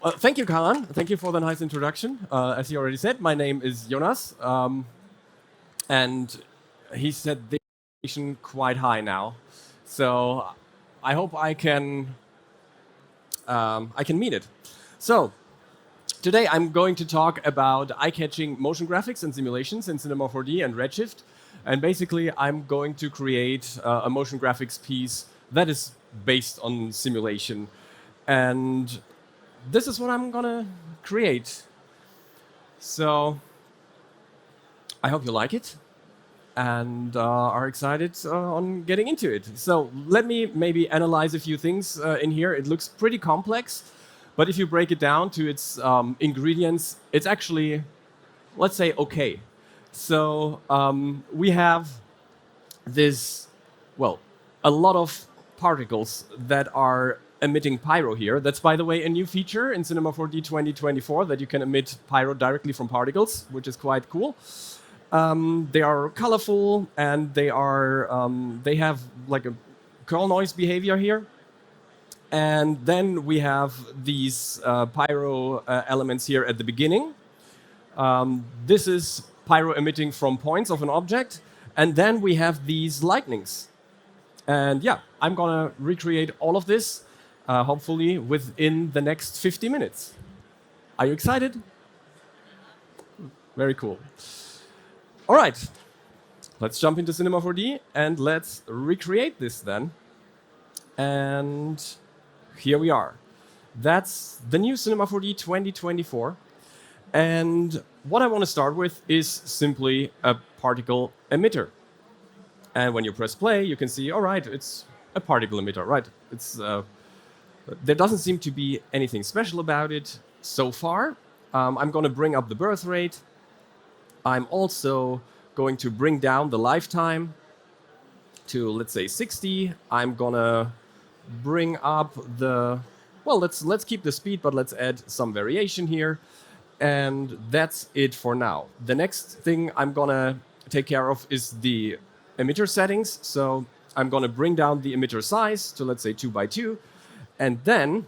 Well, thank you, Karan. Thank you for the nice introduction. As he already said, my name is Jonas, and he set the expectation quite high now. So I hope I can meet it. So today I'm going to talk about eye-catching motion graphics and simulations in Cinema 4D and Redshift. And basically, I'm going to create a motion graphics piece that is based on simulation. And this is what I'm gonna create. So I hope you like it and are excited on getting into it. So let me maybe analyze a few things in here. It looks pretty complex, but if you break it down to its ingredients, it's actually, let's say, okay. So we have this, well, a lot of particles that are emitting Pyro here. That's, by the way, a new feature in Cinema 4D 2024 that you can emit Pyro directly from particles, which is quite cool. They are colorful and they have like a curl noise behavior here. And then we have these Pyro elements here at the beginning. This is Pyro emitting from points of an object. And then we have these lightnings. And yeah, I'm gonna recreate all of this, hopefully within the next 50 minutes. Are you excited? Very cool. All right, let's jump into Cinema 4D and let's recreate this then. And here we are. That's the new Cinema 4D 2024. And what I want to start with is simply a particle emitter. And when you press play, you can see, all right, it's a particle emitter, right? There doesn't seem to be anything special about it so far. I'm going to bring up the birth rate. I'm also going to bring down the lifetime to, let's say, 60. I'm going to bring up the, well, let's keep the speed, but let's add some variation here. And that's it for now. The next thing I'm going to take care of is the emitter settings. So I'm going to bring down the emitter size to, let's say, 2 by 2, and then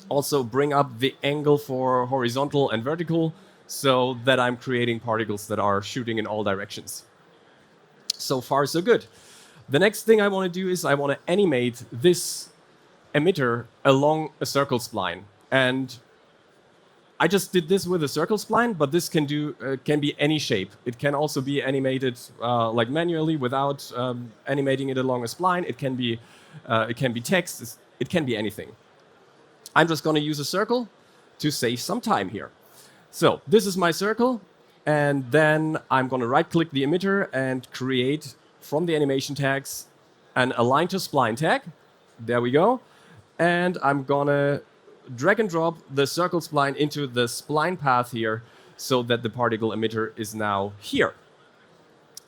also bring up the angle for horizontal and vertical so that I'm creating particles that are shooting in all directions. So far, so good. The next thing I want to do is I want to animate this emitter along a circle spline. And I just did this with a circle spline, but this can be any shape. It can also be animated like manually without animating it along a spline. It can be text. It can be anything. I'm just going to use a circle to save some time here. So this is my circle, and then I'm going to right-click the emitter and create from the animation tags an align to spline tag. There we go. And I'm going to drag and drop the circle spline into the spline path here so that the particle emitter is now here.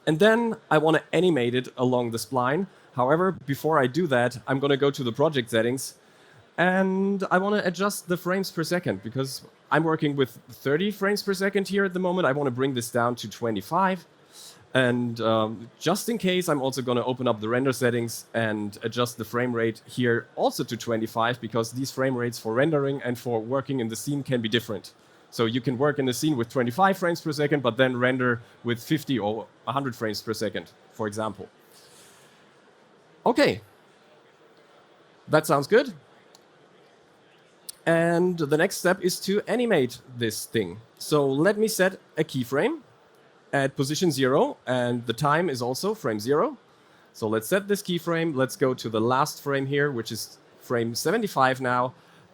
And then I want to animate it along the spline. However, before I do that, I'm going to go to the project settings and I want to adjust the frames per second because I'm working with 30 frames per second here at the moment. I want to bring this down to 25. And just in case, I'm also going to open up the render settings and adjust the frame rate here also to 25 because these frame rates for rendering and for working in the scene can be different. So you can work in the scene with 25 frames per second, but then render with 50 or 100 frames per second, for example. Okay, that sounds good. And the next step is to animate this thing. So let me set a keyframe at position 0, and the time is also frame 0. So let's set this keyframe. Let's go to the last frame here, which is frame 75 now.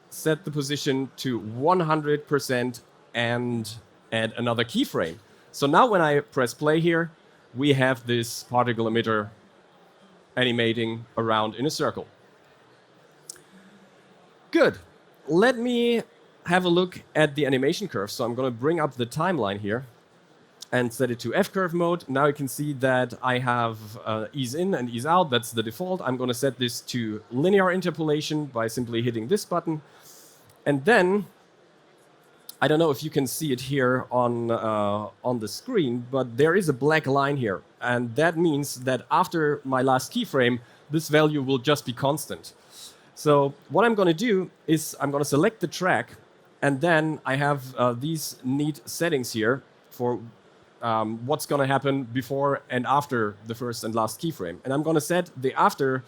Set the position to 100% and add another keyframe. So now when I press play here, we have this particle emitter animating around in a circle. Good. Let me have a look at the animation curve. So I'm going to bring up the timeline here and set it to F-curve mode. Now you can see that I have ease in and ease out. That's the default. I'm going to set this to linear interpolation by simply hitting this button. And then, I don't know if you can see it here on the screen, but there is a black line here. And that means that after my last keyframe, this value will just be constant. So what I'm going to do is I'm going to select the track And then I have these neat settings here for what's going to happen before and after the first and last keyframe. And I'm going to set the after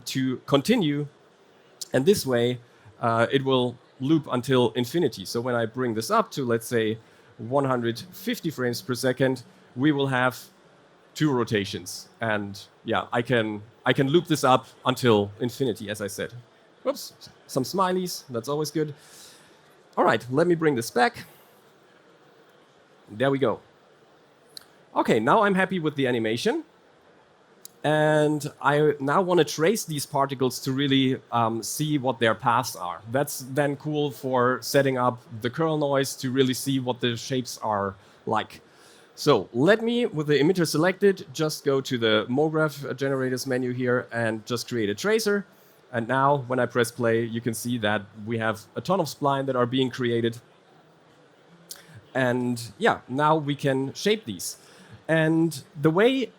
to continue, and this way it will loop until infinity. So when I bring this up to, let's say, 150 frames per second, we will have 2 rotations. And yeah, I can loop this up until infinity, as I said. Whoops, some smileys, that's always good. All right, let me bring this back. There we go. Okay, now I'm happy with the animation. And I now want to trace these particles to really see what their paths are. That's then cool for setting up the curl noise to really see what the shapes are like. So let me, with the emitter selected, just go to the MoGraph generators menu here and just create a tracer. And now when I press play, you can see that we have a ton of spline that are being created. And yeah, now we can shape these. And the way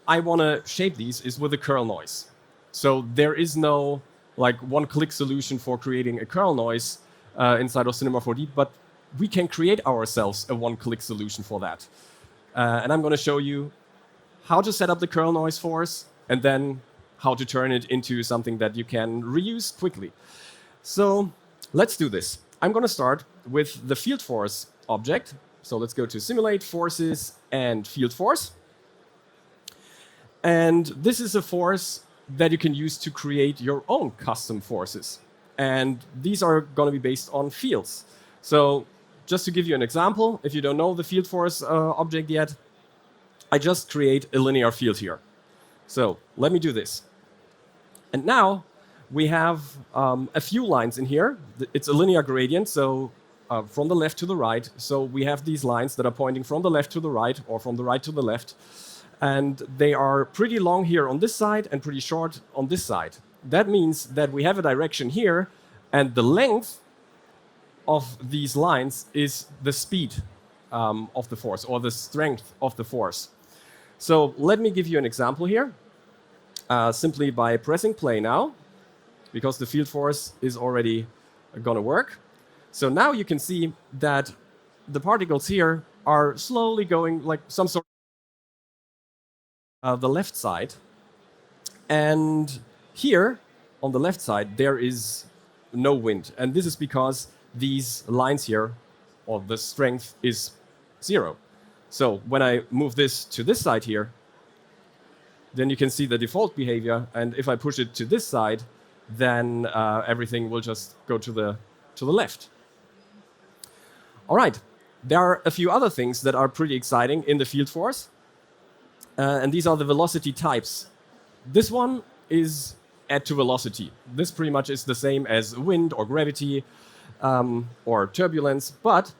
I want to shape these is with a curl noise. So there is no like one-click solution for creating a curl noise inside of Cinema 4D, but we can create ourselves a one-click solution for that. And I'm going to show you how to set up the curl noise force and then how to turn it into something that you can reuse quickly. So let's do this. I'm going to start with the field force object. So let's go to simulate forces and field force. And this is a force that you can use to create your own custom forces. And these are going to be based on fields. So just to give you an example, if you don't know the field force object yet, I just create a linear field here. So let me do this. And now we have a few lines in here. It's a linear gradient, so from the left to the right. So we have these lines that are pointing from the left to the right or from the right to the left. And they are pretty long here on this side and pretty short on this side. That means that we have a direction here, and the length of these lines is the speed of the force, or the strength of the force. So let me give you an example here, simply by pressing play now, because the field force is already going to work. So now you can see that the particles here are slowly going like some sort of the left side. And here, on the left side, there is no wind. And this is because these lines here, or the strength, is 0. So when I move this to this side here, then you can see the default behavior. And if I push it to this side, then everything will just go to the left. All right, there are a few other things that are pretty exciting in the field force. And these are the velocity types. This one is add to velocity. This pretty much is the same as wind or gravity or turbulence, but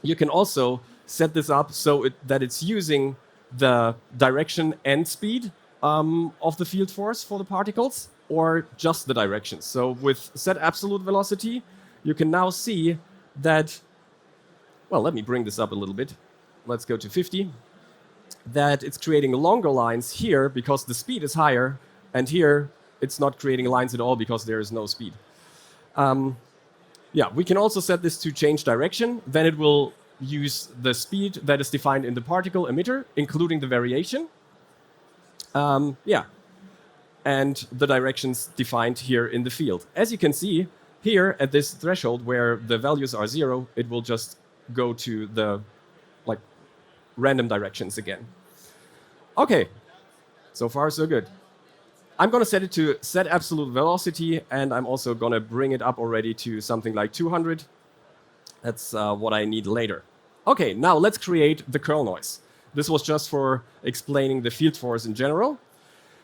you can also set this up so that it's using the direction and speed of the field force for the particles, or just the direction. So with set absolute velocity, you can now see that, well, let me bring this up a little bit. Let's go to 50. That it's creating longer lines here because the speed is higher, and here it's not creating lines at all because there is no speed. Yeah, we can also set this to change direction. Then it will use the speed that is defined in the particle emitter, including the variation. Yeah, and the directions defined here in the field. As you can see, here at this threshold where the values are 0, it will just go to the random directions again. Okay, so far so good. I'm going to set it to set absolute velocity, and I'm also going to bring it up already to something like 200. That's what I need later. Okay, now let's create the curl noise. This was just for explaining the field force in general.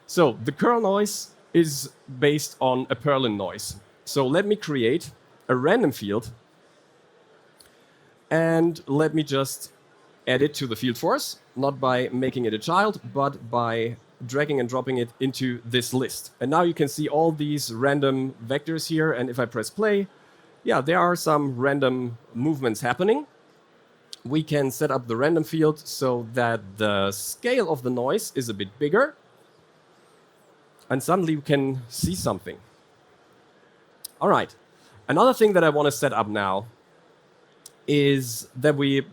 So the curl noise is based on a Perlin noise. So let me create a random field, and let me just add it to the field force, not by making it a child, but by dragging and dropping it into this list. And now you can see all these random vectors here, and if I press play, yeah, there are some random movements happening. We can set up the random field so that the scale of the noise is a bit bigger, and suddenly we can see something. All right, Another thing that I want to set up now is that we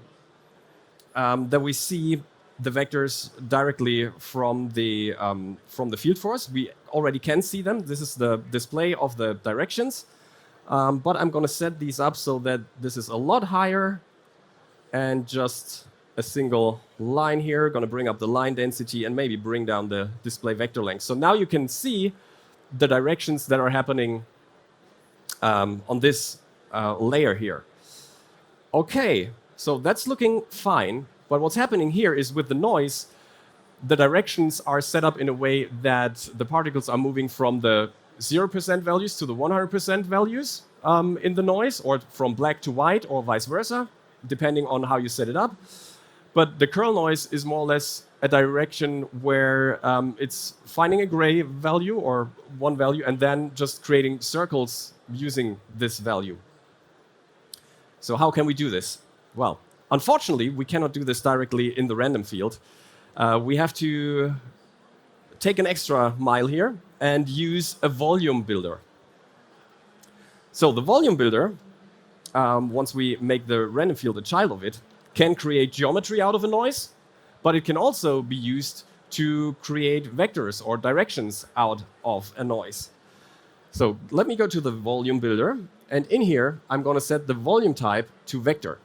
see the vectors directly from the field force. We already can see them. This is the display of the directions. But I'm going to set these up so that this is a lot higher and just a single line here. Going to bring up the line density and maybe bring down the display vector length. So now you can see the directions that are happening on this layer here. Okay, so that's looking fine. But what's happening here is with the noise, the directions are set up in a way that the particles are moving from the 0% values to the 100% values in the noise, or from black to white, or vice versa, depending on how you set it up. But the curl noise is more or less a direction where it's finding a gray value or one value and then just creating circles using this value. So how can we do this? Well, unfortunately, we cannot do this directly in the random field. We have to take an extra mile here and use a volume builder. So the volume builder, once we make the random field a child of it, can create geometry out of a noise, but it can also be used to create vectors or directions out of a noise. So let me go to the volume builder, and in here, I'm going to set the volume type to vector.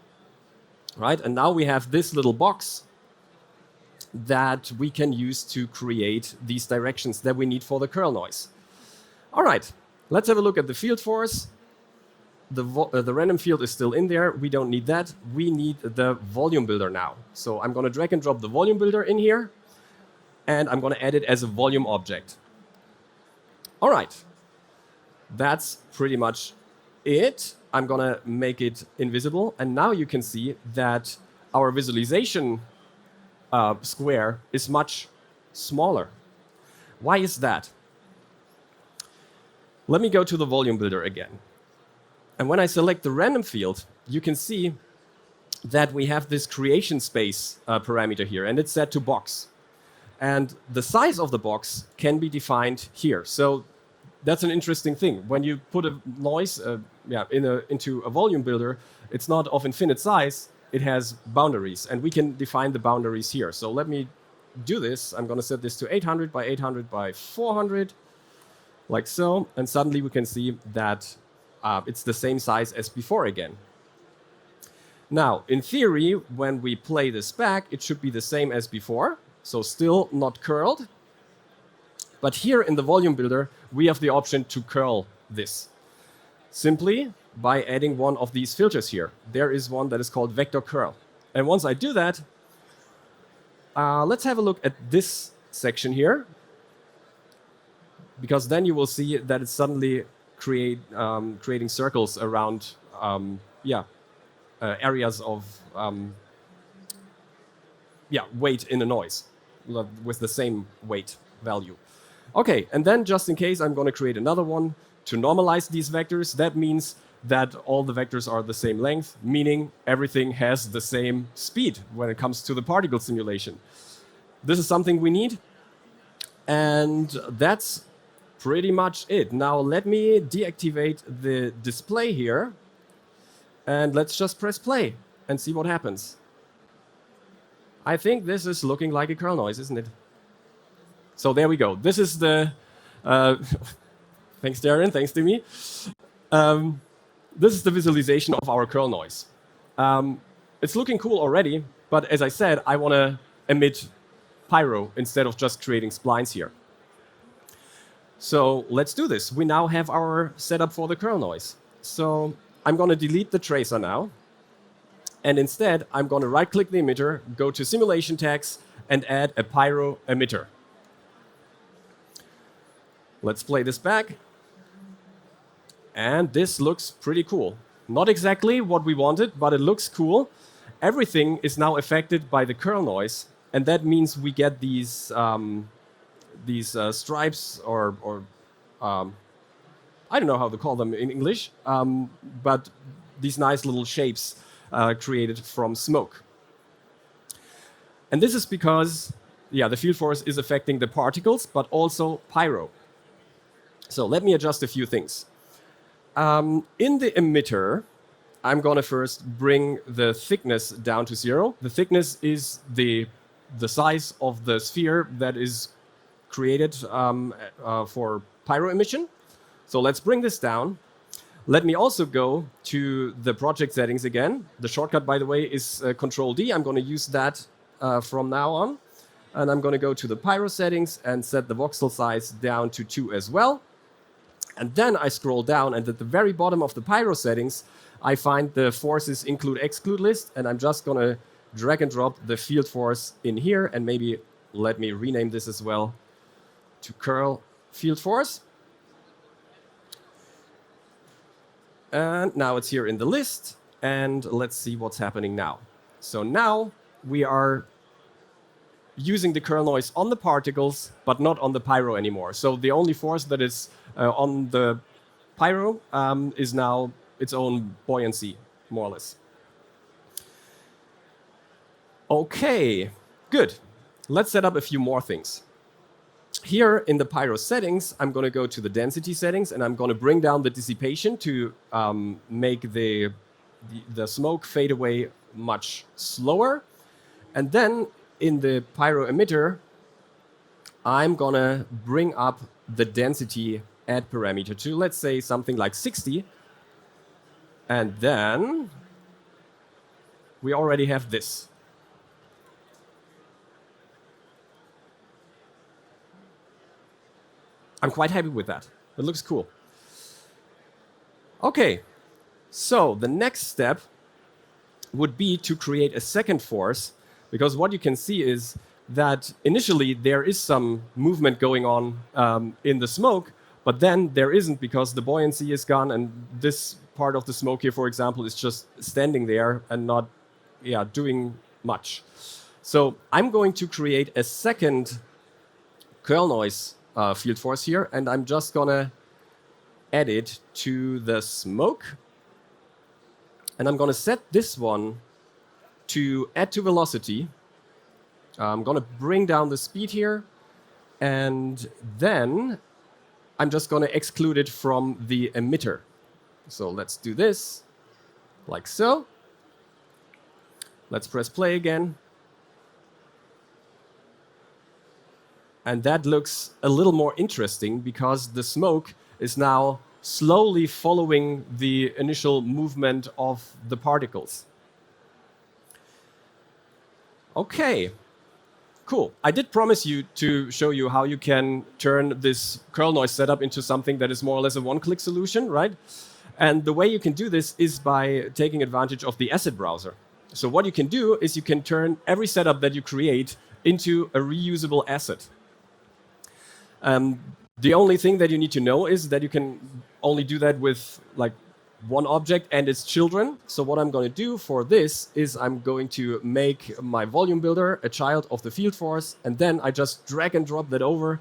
Right? And now we have this little box that we can use to create these directions that we need for the curl noise. All right, let's have a look at the field force. The random field is still in there. We don't need that. We need the volume builder now. So I'm going to drag and drop the volume builder in here, and I'm going to add it as a volume object. All right, that's pretty much it. I'm going to make it invisible, and now you can see that our visualization square is much smaller. Why is that? Let me go to the volume builder again. And when I select the random field, you can see that we have this creation space parameter here, and it's set to box. And the size of the box can be defined here. So that's an interesting thing. When you put a noise into a volume builder, it's not of infinite size, it has boundaries, and we can define the boundaries here. So let me do this. I'm going to set this to 800 by 800 by 400, like so, and suddenly we can see that it's the same size as before again. Now, in theory, when we play this back, it should be the same as before, so still not curled. But here in the volume builder, we have the option to curl this, simply by adding one of these filters here. There is one that is called vector curl. And once I do that, let's have a look at this section here, because then you will see that it's suddenly creating circles around areas of weight in a noise with the same weight value. Okay, and then just in case, I'm going to create another one to normalize these vectors. That means that all the vectors are the same length, meaning everything has the same speed when it comes to the particle simulation. This is something we need, and that's pretty much it. Now let me deactivate the display here, and let's just press play and see what happens. I think this is looking like a curl noise, isn't it? So there we go. This is the thanks Darren, thanks to me. This is the visualization of our curl noise. It's looking cool already, but as I said, I want to emit Pyro instead of just creating splines here. So let's do this. We now have our setup for the curl noise. So I'm going to delete the tracer now, and instead I'm going to right-click the emitter, go to Simulation Tags, and add a Pyro emitter. Let's play this back. And this looks pretty cool. Not exactly what we wanted, but it looks cool. Everything is now affected by the curl noise, and that means we get these stripes or I don't know how to call them in English, but these nice little shapes created from smoke. And this is because, the field force is affecting the particles, but also Pyro. So let me adjust a few things. In the emitter, I'm going to first bring the thickness down to 0. The thickness is the size of the sphere that is created for pyro emission. So let's bring this down. Let me also go to the project settings again. The shortcut, by the way, is Control D. I'm going to use that from now on. And I'm going to go to the pyro settings and set the voxel size down to 2 as well. And then I scroll down, and at the very bottom of the pyro settings, I find the forces include-exclude list, and I'm just going to drag and drop the field force in here, and maybe let me rename this as well to curl field force. And now it's here in the list, and let's see what's happening now. So now we are using the curl noise on the particles, but not on the pyro anymore. So the only force that is on the pyro is now its own buoyancy, more or less. Okay, good. Let's set up a few more things. Here in the pyro settings, I'm going to go to the density settings, and I'm going to bring down the dissipation to make the smoke fade away much slower. And then in the pyro emitter, I'm going to bring up the density add parameter to, let's say, something like 60. And then we already have this. I'm quite happy with that. It looks cool. Okay, so the next step would be to create a second force, because what you can see is that initially there is some movement going on in the smoke, but then there isn't, because the buoyancy is gone, and this part of the smoke here, for example, is just standing there and not doing much. So I'm going to create a second curl noise field force here, and I'm just gonna add it to the smoke, and I'm gonna set this one to add to velocity. I'm gonna bring down the speed here, and then I'm just gonna exclude it from the emitter. So let's do this, like so. Let's press play again. And that looks a little more interesting, because the smoke is now slowly following the initial movement of the particles. Okay, cool. I did promise you to show you how you can turn this curl noise setup into something that is more or less a one-click solution, right? And the way you can do this is by taking advantage of the asset browser. So what you can do is you can turn every setup that you create into a reusable asset. The only thing that you need to know is that you can only do that with like one object and its children. So what I'm going to do for this is I'm going to make my volume builder a child of the field force, and then I just drag and drop that over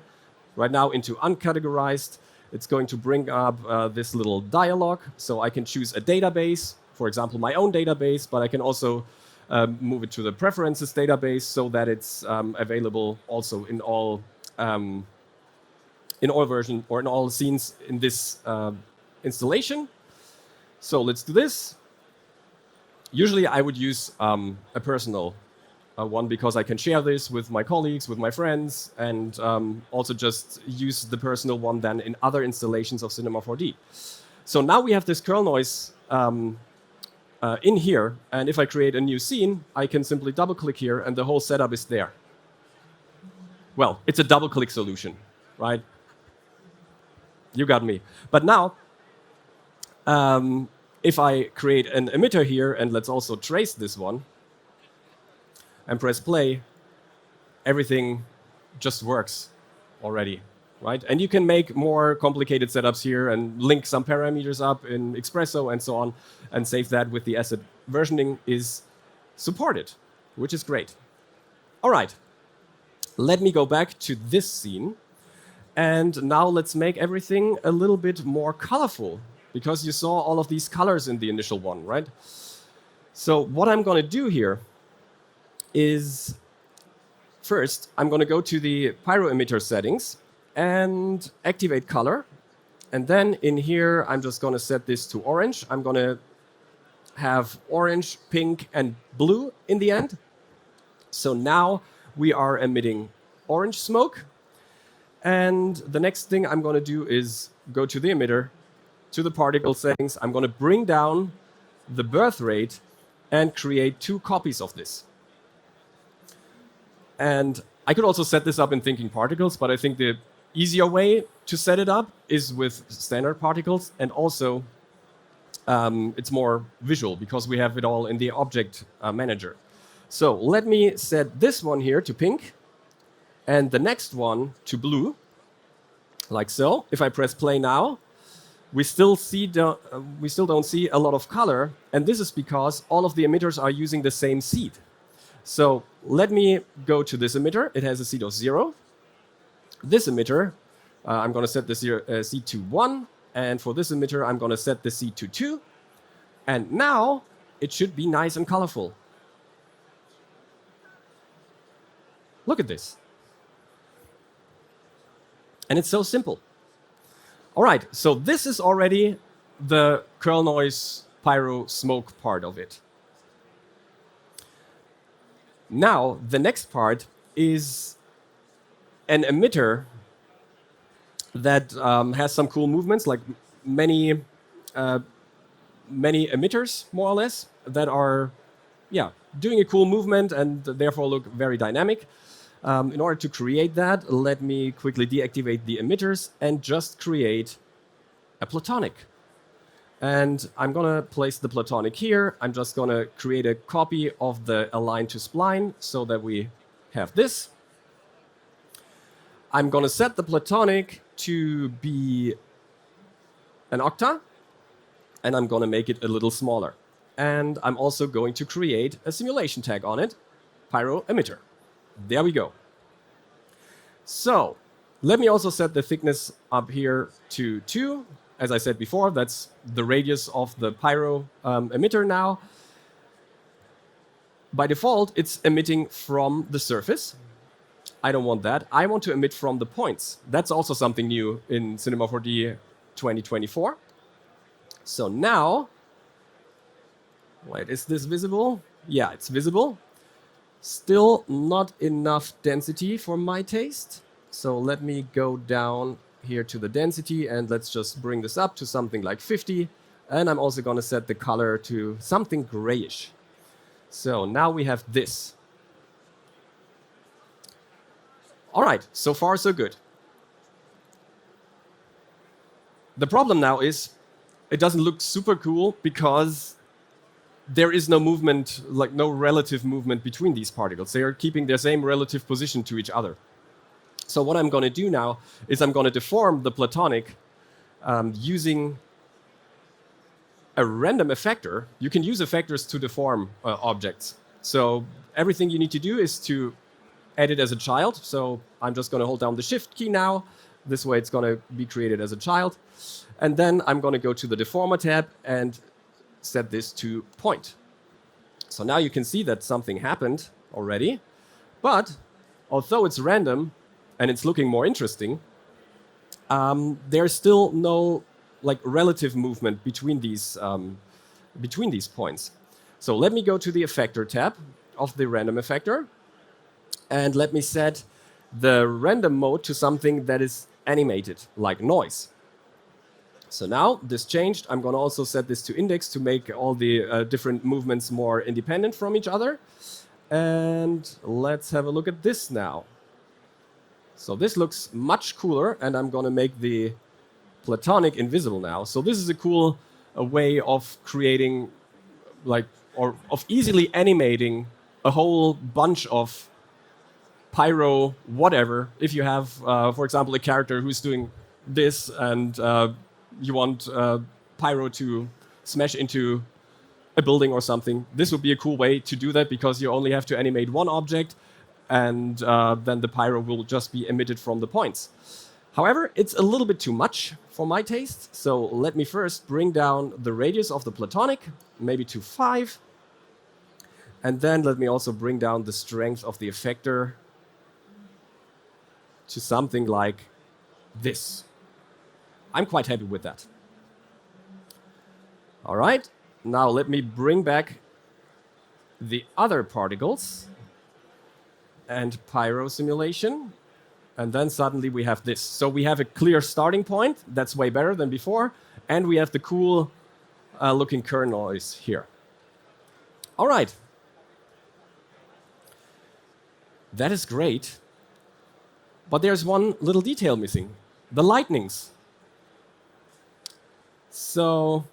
right now into uncategorized. It's going to bring up this little dialog, so I can choose a database, for example, my own database, but I can also move it to the preferences database so that it's available also in all versions or in all scenes in this installation. So let's do this. Usually I would use a personal one, because I can share this with my colleagues, with my friends, and also just use the personal one then in other installations of Cinema 4D. So now we have this curl noise in here, and if I create a new scene, I can simply double-click here, and the whole setup is there. Well, it's a double-click solution, right? You got me. But now, if I create an emitter here, and let's also trace this one, and press play, everything just works already, right? And you can make more complicated setups here and link some parameters up in Expresso and so on, and save that with the asset. Versioning is supported, which is great. All right, let me go back to this scene. And now let's make everything a little bit more colorful, because you saw all of these colors in the initial one, right? So what I'm going to do here is, first, I'm going to go to the pyro emitter settings and activate color. And then in here, I'm just going to set this to orange. I'm going to have orange, pink, and blue in the end. So now we are emitting orange smoke. And the next thing I'm going to do is go to the emitter, to the particle settings. I'm going to bring down the birth rate and create 2 copies of this. And I could also set this up in thinking particles, but I think the easier way to set it up is with standard particles, and also it's more visual because we have it all in the object manager. So let me set this one here to pink and the next one to blue, like so. If I press play now, we still don't see a lot of color, and this is because all of the emitters are using the same seed. So let me go to this emitter. It has a seed of 0. This emitter, I'm going to set the seed to 1, and for this emitter, I'm going to set the seed to 2. And now it should be nice and colorful. Look at this. And it's so simple. All right, so this is already the curl noise pyro smoke part of it. Now, the next part is an emitter that has some cool movements, like many emitters, more or less, that are doing a cool movement and therefore look very dynamic. In order to create that, let me quickly deactivate the emitters and just create a platonic. And I'm going to place the platonic here. I'm just going to create a copy of the align to spline so that we have this. I'm going to set the platonic to be an octa, and I'm going to make it a little smaller. And I'm also going to create a simulation tag on it, Pyro emitter. There we go. So let me also set the thickness up here to 2. As I said before, that's the radius of the Pyro emitter now. By default, it's emitting from the surface. I don't want that. I want to emit from the points. That's also something new in Cinema 4D 2024. So now, wait, is this visible? Yeah, it's visible. Still not enough density for my taste. So let me go down here to the density and let's just bring this up to something like 50. And I'm also going to set the color to something grayish. So now we have this. All right, so far so good. The problem now is it doesn't look super cool because there is no movement, like no relative movement between these particles. They are keeping their same relative position to each other. So what I'm going to do now is I'm going to deform the platonic using a random effector. You can use effectors to deform objects. So everything you need to do is to add it as a child. So I'm just going to hold down the Shift key now. This way it's going to be created as a child. And then I'm going to go to the Deformer tab and set this to point. So now you can see that something happened already. But although it's random and it's looking more interesting, there's still no relative movement between these points. So let me go to the Effector tab of the Random Effector. And let me set the random mode to something that is animated, like noise. So now this changed. I'm going to also set this to index to make all the different movements more independent from each other. And let's have a look at this now. So this looks much cooler, and I'm going to make the platonic invisible now. So this is a cool way of creating, or of easily animating a whole bunch of pyro whatever. If you have, for example, a character who's doing this and you want pyro to smash into a building or something, this would be a cool way to do that because you only have to animate one object and then the pyro will just be emitted from the points. However, it's a little bit too much for my taste, so let me first bring down the radius of the platonic, maybe to 5. And then let me also bring down the strength of the effector to something like this. I'm quite happy with that. All right, now let me bring back the other particles and Pyro simulation. And then suddenly we have this. So we have a clear starting point. That's way better than before. And we have the cool looking kernel noise here. All right. That is great. But there's one little detail missing. The lightnings. So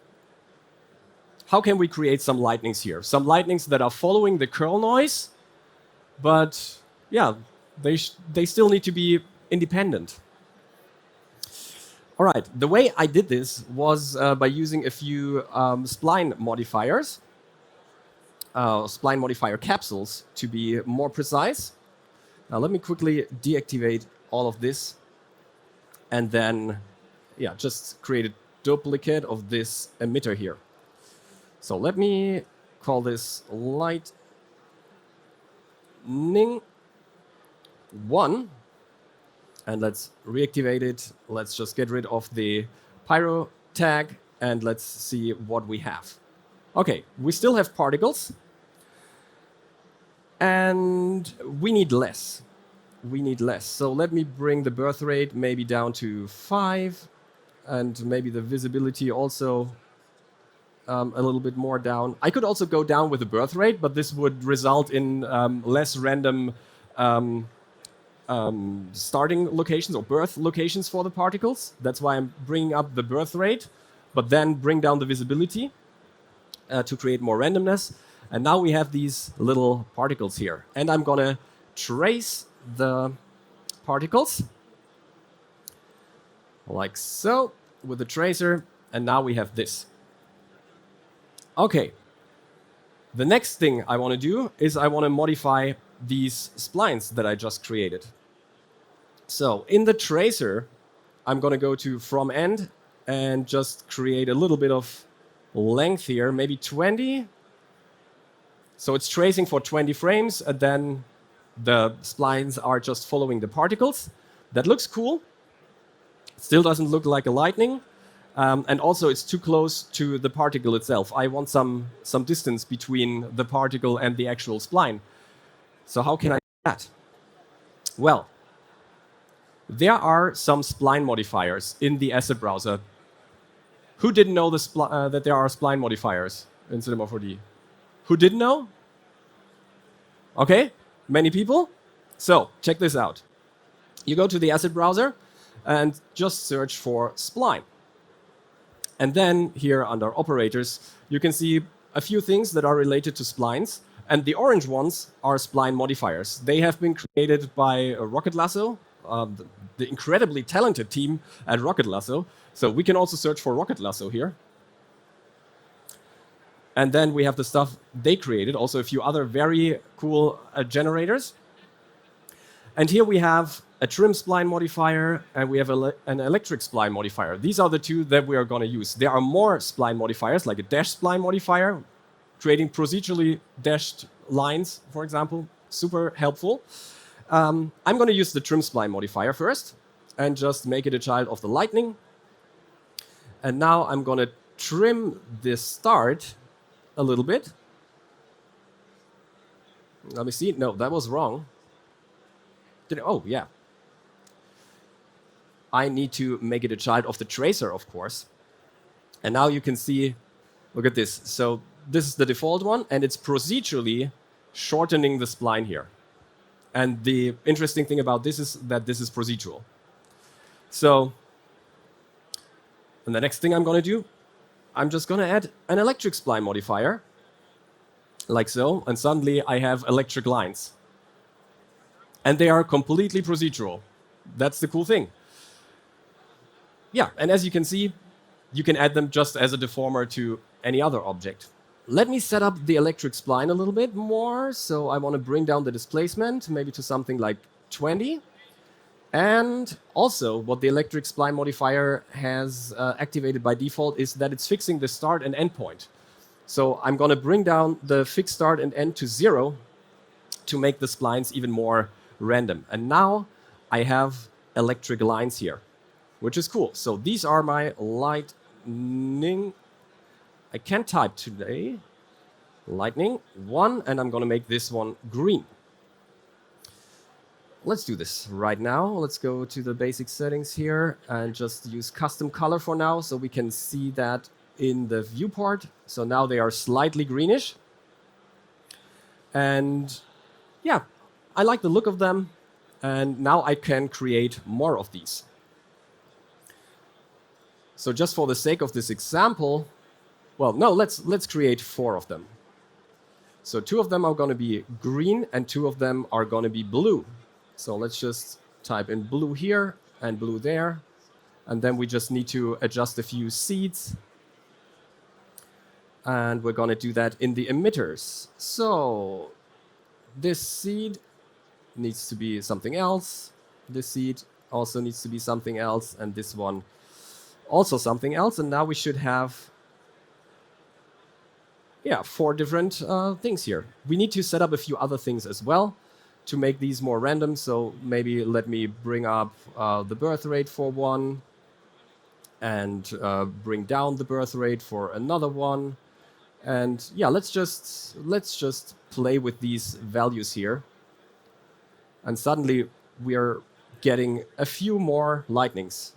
how can we create some lightnings here? Some lightnings that are following the curl noise, but yeah, they still need to be independent. All right, the way I did this was by using a few spline modifiers, spline modifier capsules to be more precise. Now let me quickly deactivate all of this and then just create a duplicate of this emitter here. So let me call this lightning 1. And let's reactivate it. Let's just get rid of the Pyro tag and let's see what we have. Okay, we still have particles. And we need less. We need less. So let me bring the birth rate maybe down to 5 and maybe the visibility also a little bit more down. I could also go down with the birth rate, but this would result in less random starting locations or birth locations for the particles. That's why I'm bringing up the birth rate, but then bring down the visibility to create more randomness. And now we have these little particles here. And I'm going to trace the particles like so with the tracer. And now we have this. Okay. The next thing I want to do is I want to modify these splines that I just created. So in the tracer, I'm going to go to from end and just create a little bit of length here, maybe 20. So it's tracing for 20 frames, and then the splines are just following the particles. That looks cool. Still doesn't look like a lightning. And also, it's too close to the particle itself. I want some distance between the particle and the actual spline. So how can I do that? Well, there are some spline modifiers in the asset browser. Who didn't know that there are spline modifiers in Cinema 4D? Who didn't know? Okay, many people. So check this out. You go to the asset browser and just search for spline. And then here under operators, you can see a few things that are related to splines. And the orange ones are spline modifiers. They have been created by Rocket Lasso, the incredibly talented team at Rocket Lasso. So we can also search for Rocket Lasso here. And then we have the stuff they created, also a few other very cool generators. And here we have a trim spline modifier, and we have an electric spline modifier. These are the two that we are going to use. There are more spline modifiers, like a dash spline modifier, creating procedurally dashed lines, for example. Super helpful. I'm going to use the trim spline modifier first, and just make it a child of the lightning. And now I'm going to trim this start a little bit. Let me see. No, that was wrong. Oh, yeah. I need to make it a child of the tracer, of course. And now you can see, look at this. So this is the default one, and it's procedurally shortening the spline here. And the interesting thing about this is that this is procedural. So, and the next thing I'm going to do, I'm just going to add an electric spline modifier, like so, and suddenly I have electric lines. And they are completely procedural. That's the cool thing. Yeah, and as you can see, you can add them just as a deformer to any other object. Let me set up the electric spline a little bit more. So I want to bring down the displacement, maybe to something like 20. And also, what the electric spline modifier has activated by default is that it's fixing the start and end point. So I'm going to bring down the fixed start and end to 0 to make the splines even more random. And now I have electric lines here. which is cool. So these are my lightning. I can't type today. Lightning 1, and I'm going to make this one green. Let's do this right now. Let's go to the basic settings here and just use custom color for now so we can see that in the viewport. So now they are slightly greenish. And yeah, I like the look of them. And now I can create more of these. So just for the sake of this example, well, no, let's create 4 of them. So 2 of them are going to be green and 2 of them are going to be blue. So let's just type in blue here and blue there. And then we just need to adjust a few seeds. And we're going to do that in the emitters. So this seed needs to be something else. This seed also needs to be something else. And this one also something else. And now we should have 4 different things here. We need to set up a few other things as well to make these more random. So maybe let me bring up the birth rate for one and bring down the birth rate for another one. And yeah, let's just play with these values here. And suddenly we are getting a few more lightnings.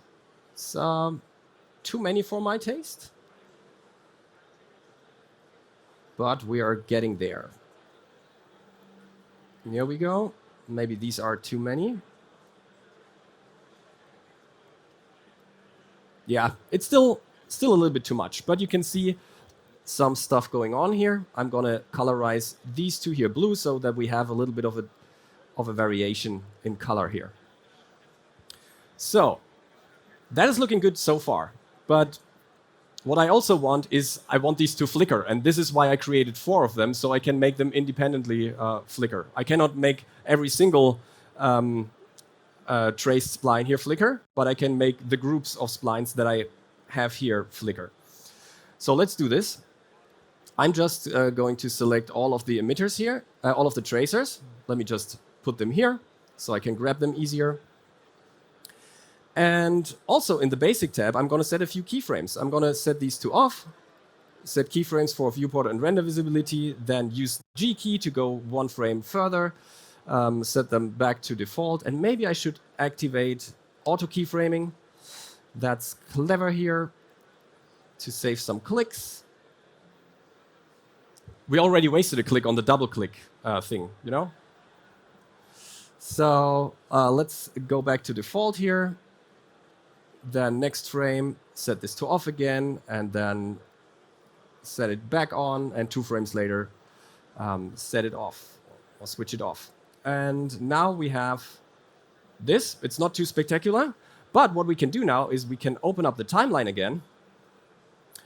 It's too many for my taste, but we are getting there. Here we go. Maybe these are too many. Yeah, it's still a little bit too much, but you can see some stuff going on here. I'm gonna colorize these 2 here blue so that we have a little bit of a variation in color here. So that is looking good so far, but what I also want is I want these to flicker, and this is why I created 4 of them, so I can make them independently flicker. I cannot make every single traced spline here flicker, but I can make the groups of splines that I have here flicker. So let's do this. I'm just going to select all of the emitters here, all of the tracers. Let me just put them here so I can grab them easier. And also in the basic tab, I'm going to set a few keyframes. I'm going to set these to off, set keyframes for viewport and render visibility, then use G key to go 1 frame further, set them back to default, and maybe I should activate auto keyframing. That's clever here to save some clicks. We already wasted a click on the double click thing, you know? So let's go back to default here. Then next frame, set this to off again, and then set it back on, and 2 frames later, set it off, or switch it off. And now we have this. It's not too spectacular, but what we can do now is we can open up the timeline again,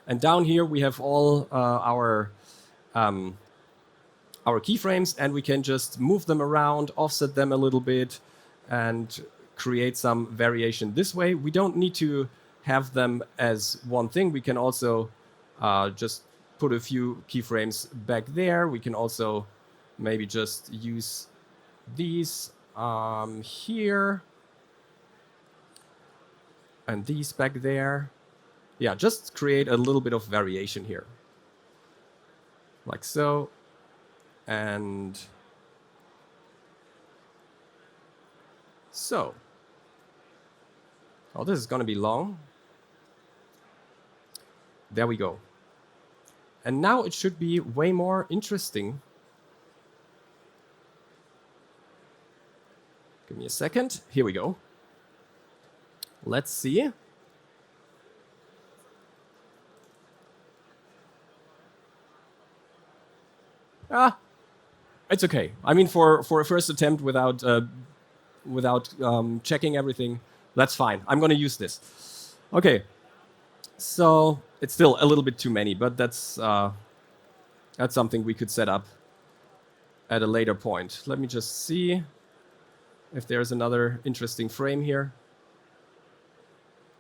and down here we have all our keyframes, and we can just move them around, offset them a little bit, and create some variation this way. We don't need to have them as one thing. We can also just put a few keyframes back there. We can also maybe just use these here and these back there. Yeah, just create a little bit of variation here. Like so. And so. Oh, this is going to be long. There we go. And now it should be way more interesting. Give me a second. Here we go. Let's see. It's okay. I mean, for a first attempt without checking everything, that's fine. I'm going to use this. Okay. So it's still a little bit too many, but that's something we could set up at a later point. Let me just see if there's another interesting frame here.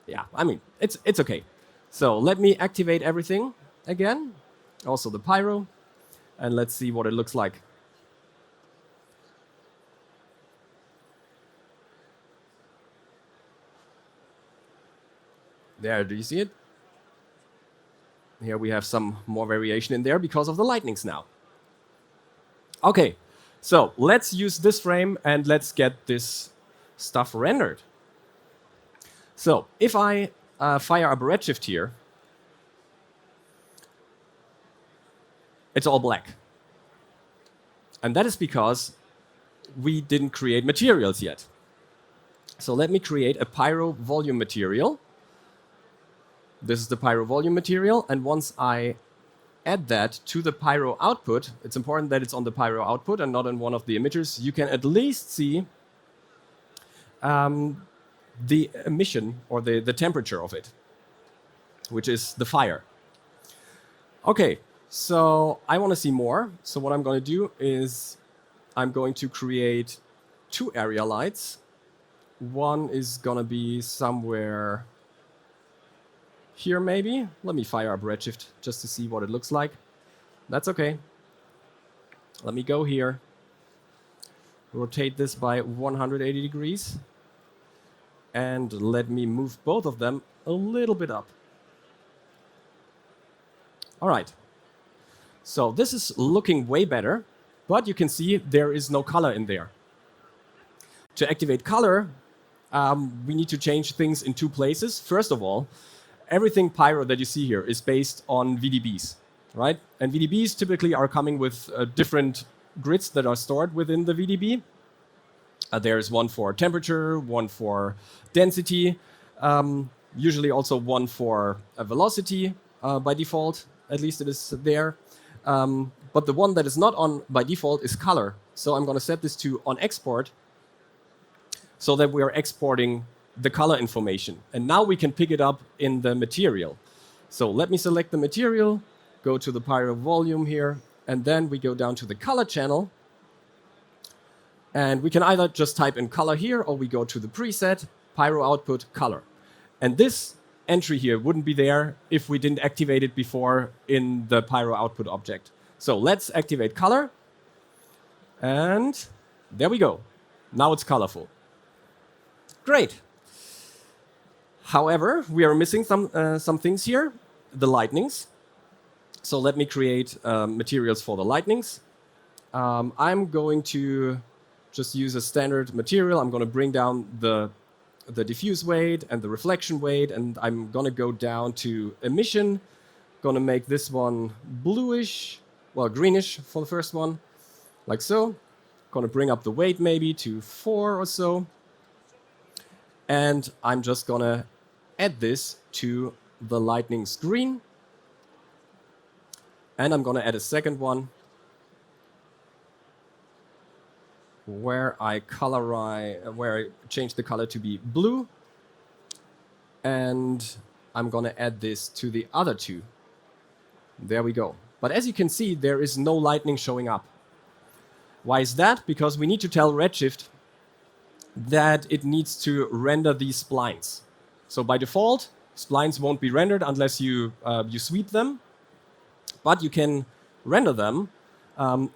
Yeah, I mean, it's okay. So let me activate everything again, also the Pyro, and let's see what it looks like. There, do you see it? Here we have some more variation in there because of the lightnings now. Okay, so let's use this frame and let's get this stuff rendered. So if I fire up Redshift here, it's all black. And that is because we didn't create materials yet. So let me create a Pyro volume material. This is the Pyro volume material, and once I add that to the Pyro output, it's important that it's on the Pyro output and not in one of the emitters, you can at least see the emission or the temperature of it, which is the fire. Okay, so I want to see more. So what I'm going to do is I'm going to create 2 area lights. One is going to be somewhere here maybe. Let me fire up Redshift just to see what it looks like. That's okay. Let me go here. Rotate this by 180 degrees. And let me move both of them a little bit up. All right. So this is looking way better, but you can see there is no color in there. To activate color, we need to change things in 2 places. First of all, everything Pyro that you see here is based on VDBs, right? And VDBs typically are coming with different grids that are stored within the VDB. There's one for temperature, one for density, usually also one for velocity by default, at least it is there. But the one that is not on by default is color. So I'm going to set this to on export so that we are exporting the color information. And now we can pick it up in the material. So let me select the material, go to the Pyro volume here, and then we go down to the color channel. And we can either just type in color here, or we go to the preset, Pyro output, color. And this entry here wouldn't be there if we didn't activate it before in the Pyro output object. So let's activate color. And there we go. Now it's colorful. Great. However, we are missing some things here, the lightnings. So let me create materials for the lightnings. I'm going to just use a standard material. I'm going to bring down the diffuse weight and the reflection weight, and I'm going to go down to emission. Going to make this one bluish, well, greenish for the first one, like so. Going to bring up the weight maybe to 4 or so. And I'm just going to add this to the lightning's green. And I'm going to add a second one where I change the color to be blue. And I'm going to add this to the other 2. There we go. But as you can see, there is no lightning showing up. Why is that? Because we need to tell Redshift that it needs to render these splines. So by default, splines won't be rendered unless you sweep them. But you can render them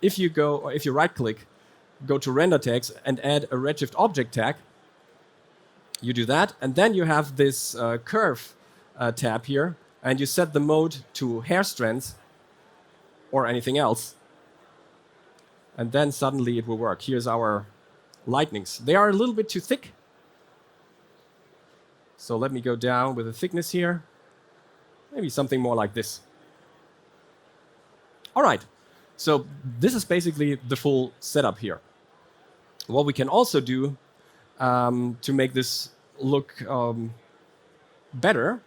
if you right-click, go to render tags and add a Redshift object tag. You do that, and then you have this curve tab here, and you set the mode to hair strands or anything else. And then suddenly it will work. Here's our lightnings. They are a little bit too thick. So let me go down with the thickness here. Maybe something more like this. All right. So this is basically the full setup here. What we can also do to make this look better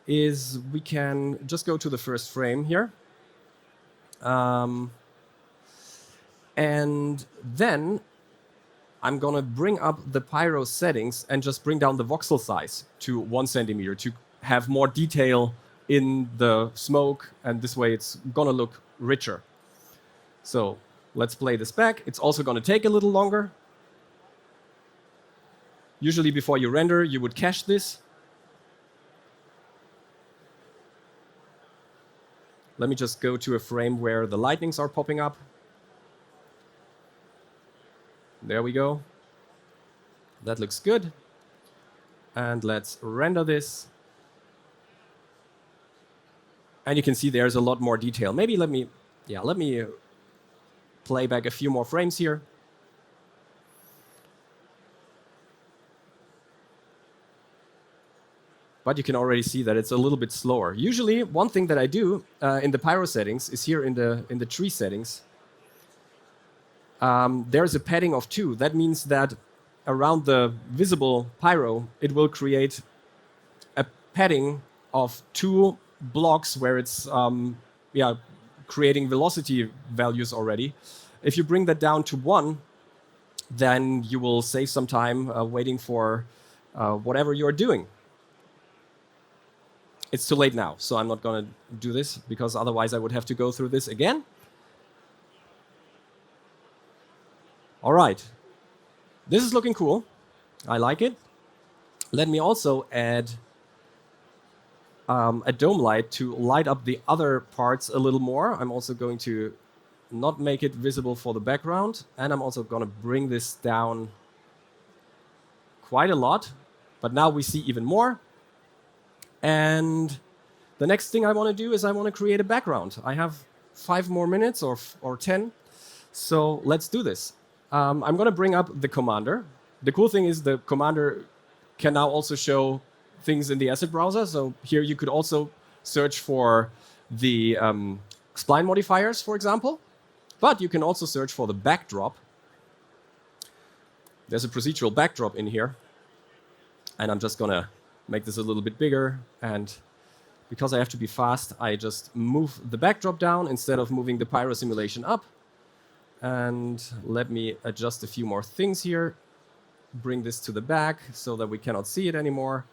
is we can just go to the first frame here. And then I'm going to bring up the Pyro settings and just bring down the voxel size to 1 centimeter to have more detail in the smoke, and this way it's going to look richer. So let's play this back. It's also going to take a little longer. Usually before you render, you would cache this. Let me just go to a frame where the lightnings are popping up. There we go. That looks good. And let's render this. And you can see there's a lot more detail. Maybe let me play back a few more frames here. But you can already see that it's a little bit slower. Usually, one thing that I do in the Pyro settings is here in the tree settings. There's a padding of 2. That means that around the visible Pyro, it will create a padding of 2 blocks where it's creating velocity values already. If you bring that down to 1, then you will save some time waiting for whatever you're doing. It's too late now, so I'm not going to do this, because otherwise I would have to go through this again. All right. This is looking cool. I like it. Let me also add a dome light to light up the other parts a little more. I'm also going to not make it visible for the background, and I'm also going to bring this down quite a lot. But now we see even more. And the next thing I want to do is I want to create a background. I have 5 more minutes or 10. So let's do this. I'm going to bring up the commander. The cool thing is the commander can now also show things in the asset browser. So here you could also search for the spline modifiers, for example. But you can also search for the backdrop. There's a procedural backdrop in here. And I'm just going to make this a little bit bigger. And because I have to be fast, I just move the backdrop down instead of moving the Pyro simulation up. And let me adjust a few more things here. Bring this to the back so that we cannot see it anymore.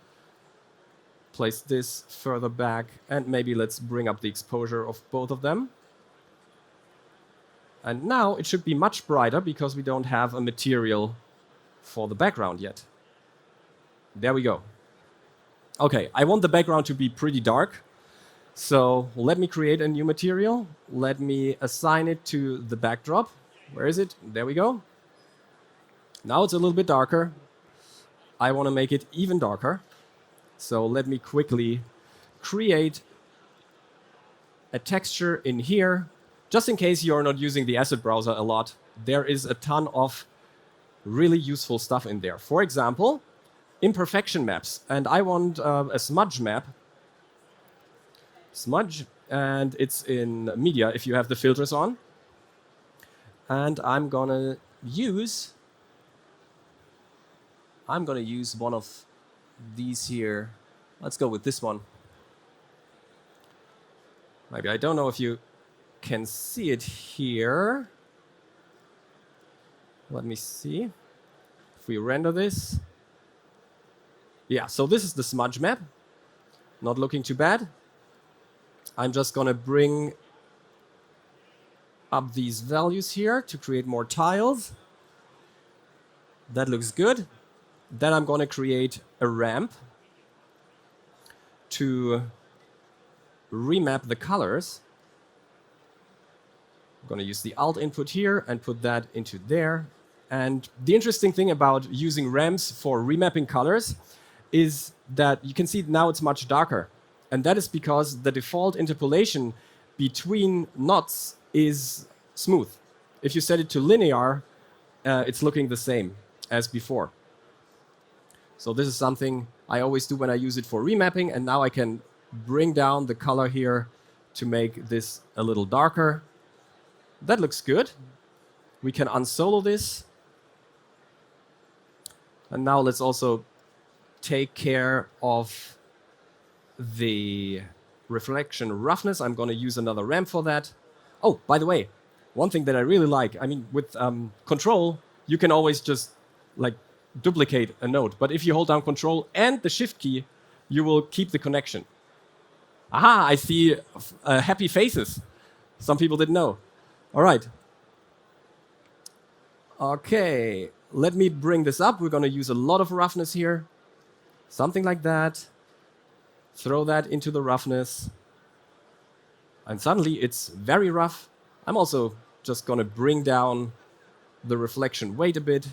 Place this further back. And maybe let's bring up the exposure of both of them. And now it should be much brighter because we don't have a material for the background yet. There we go. Okay, I want the background to be pretty dark. So let me create a new material. Let me assign it to the backdrop. Where is it? There we go. Now it's a little bit darker. I want to make it even darker. So let me quickly create a texture in here. Just in case you're not using the asset browser a lot, there is a ton of really useful stuff in there. For example, imperfection maps. And I want a smudge map. Smudge, and it's in media if you have the filters on. And I'm gonna use one of these here. Let's go with this one. Maybe I don't know if you can see it here. Let me see if we render this. Yeah, so this is the smudge map. Not looking too bad. I'm just going to bring up these values here to create more tiles. That looks good. Then I'm going to create a ramp to remap the colors. I'm going to use the Alt input here and put that into there. And the interesting thing about using ramps for remapping colors is that you can see now it's much darker. And that is because the default interpolation between knots is smooth. If you set it to linear, it's looking the same as before. So this is something I always do when I use it for remapping, and now I can bring down the color here to make this a little darker. That looks good. We can unsolo this. And now let's also take care of the reflection roughness. I'm going to use another ramp for that. Oh, by the way, one thing that I really like, I mean, with control, you can always just like duplicate a node. But if you hold down control and the shift key, you will keep the connection. Aha, I see happy faces. Some people didn't know. All right. Okay, let me bring this up. We're going to use a lot of roughness here. Something like that. Throw that into the roughness. And suddenly it's very rough. I'm also just going to bring down the reflection weight a bit.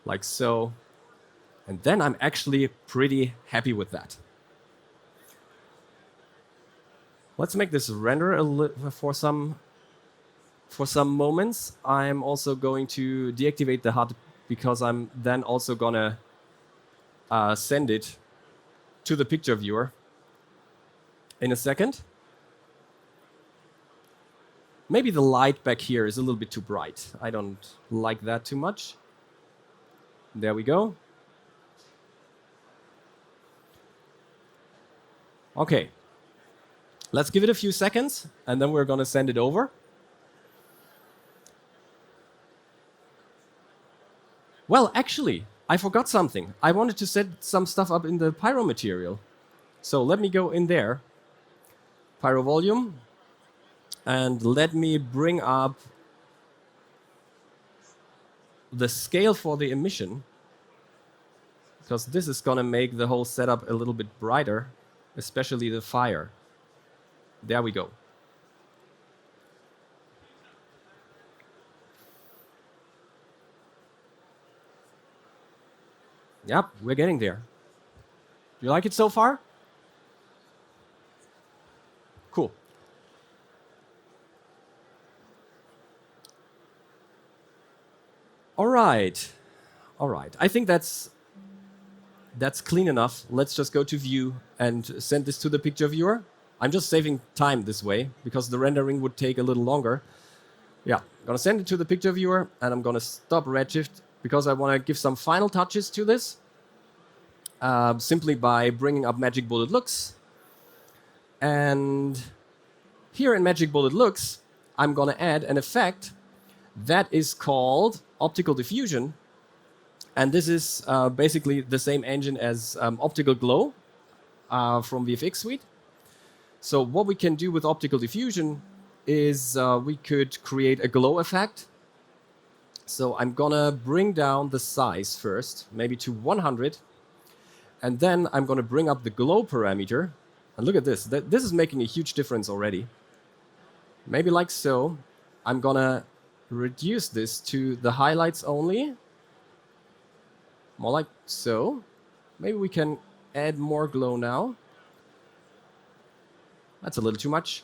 Like so. And then I'm actually pretty happy with that. Let's make this render for some moments. I'm also going to deactivate the HUD because I'm then also gonna send it to the picture viewer in a second. Maybe the light back here is a little bit too bright. I don't like that too much. There we go. Okay. Let's give it a few seconds, and then we're going to send it over. Well, actually, I forgot something. I wanted to set some stuff up in the Pyro material. So let me go in there, Pyro volume, and let me bring up the scale for the emission, because this is going to make the whole setup a little bit brighter, especially the fire. There we go. Yep, we're getting there. You like it so far? Cool. All right. All right. I think that's clean enough. Let's just go to view and send this to the picture viewer. I'm just saving time this way because the rendering would take a little longer. Yeah, I'm gonna send it to the picture viewer, and I'm gonna stop Redshift because I want to give some final touches to this, simply by bringing up Magic Bullet Looks. And here in Magic Bullet Looks, I'm gonna add an effect that is called Optical Diffusion. And this is basically the same engine as Optical Glow from VFX Suite. So what we can do with Optical Diffusion is we could create a glow effect. So I'm gonna bring down the size first, maybe to 100. And then I'm gonna bring up the glow parameter. And look at this. This is making a huge difference already. Maybe like so. I'm gonna reduce this to the highlights only. More like so. Maybe we can add more glow now. That's a little too much.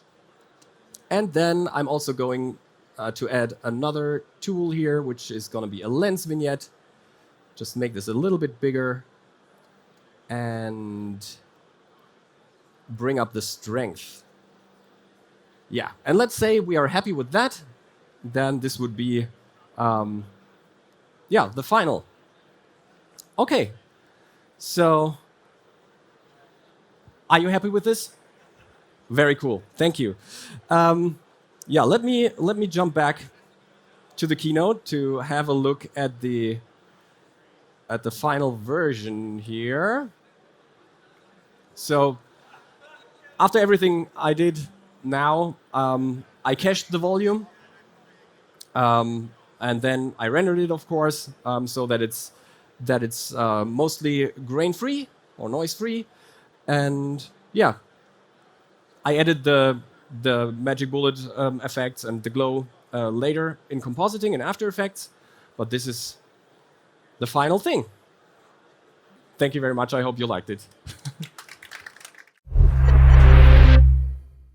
And then I'm also going to add another tool here, which is going to be a lens vignette. Just make this a little bit bigger and bring up the strength. Yeah, and let's say we are happy with that. Then this would be, yeah, the final. Okay, so are you happy with this? Very cool. Thank you. Yeah, let me jump back to the keynote to have a look at the final version here. So after everything I did now, I cached the volume, and then I rendered it, of course, so that it's mostly grain-free or noise-free, and yeah. I added the Magic Bullet effects and the glow later in compositing and After Effects, but this is the final thing. Thank you very much. I hope you liked it.